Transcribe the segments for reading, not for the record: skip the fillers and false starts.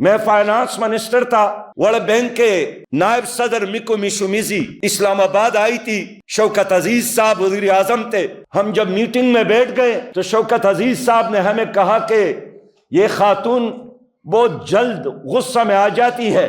میں finance minister تھا، world bank کے نائب صدر مکو میشومیزی اسلام آباد آئی تھی، شوکت عزیز صاحب وزیر اعظم تھے۔ ہم جب میٹنگ میں بیٹھ گئے تو شوکت عزیز صاحب نے ہمیں کہا کہ یہ خاتون بہت جلد غصہ میں آ جاتی ہے،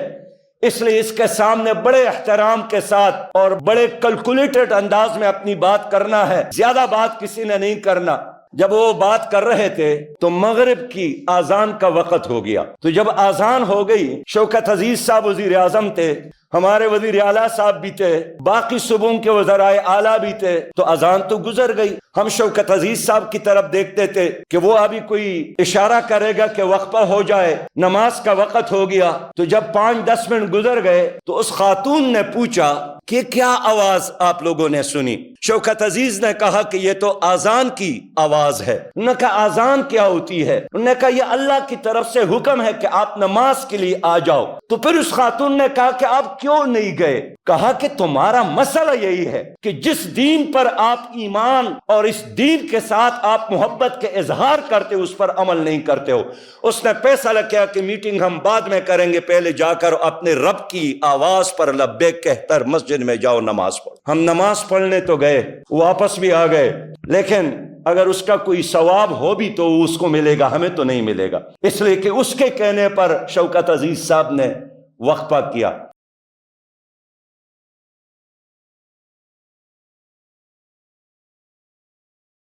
اس لیے اس کے سامنے بڑے احترام کے ساتھ اور بڑے کیلکولیٹڈ انداز میں اپنی بات کرنا ہے، زیادہ بات کسی نے نہیں کرنا۔ جب وہ بات کر رہے تھے تو مغرب کی آذان کا وقت ہو گیا، تو جب آذان ہو گئی، شوکت عزیز صاحب وزیر اعظم تھے، ہمارے وزیر اعلیٰ صاحب بھی تھے، باقی صوبوں کے وزرائے اعلیٰ بھی تھے، تو اذان تو گزر گئی۔ ہم شوکت عزیز صاحب کی طرف دیکھتے تھے کہ وہ ابھی کوئی اشارہ کرے گا کہ وقفہ ہو جائے، نماز کا وقت ہو گیا۔ تو جب 5-10 منٹ گزر گئے تو اس خاتون نے پوچھا کہ کیا آواز آپ لوگوں نے سنی؟ شوکت عزیز نے کہا کہ یہ تو آذان کی آواز ہے۔ انہوں نے کہا آذان کیا ہوتی ہے؟ انہوں نے کہا یہ اللہ کی طرف سے حکم ہے کہ آپ نماز کے لیے آ جاؤ۔ تو پھر اس خاتون نے کہا کہ آپ کیوں نہیں گئے؟ کہا کہ تمہارا مسئلہ یہی ہے کہ جس دین پر آپ ایمان اور اس دین کے ساتھ آپ محبت کے اظہار کرتے ہو اس پر عمل نہیں کرتے ہو۔ اس نے فیصلہ کیا کہ میٹنگ ہم بعد میں کریں گے، پہلے جا کر اپنے رب کی آواز پر لبیک کہہ کر مسجد میں جاؤ نماز پڑھو۔ ہم نماز پڑھنے تو گئے، واپس بھی آ گئے، لیکن اگر اس کا کوئی ثواب ہو بھی تو اس کو ملے گا، ہمیں تو نہیں ملے گا، اس لیے کہ اس کے کہنے پر شوکت عزیز صاحب نے وقفہ کیا۔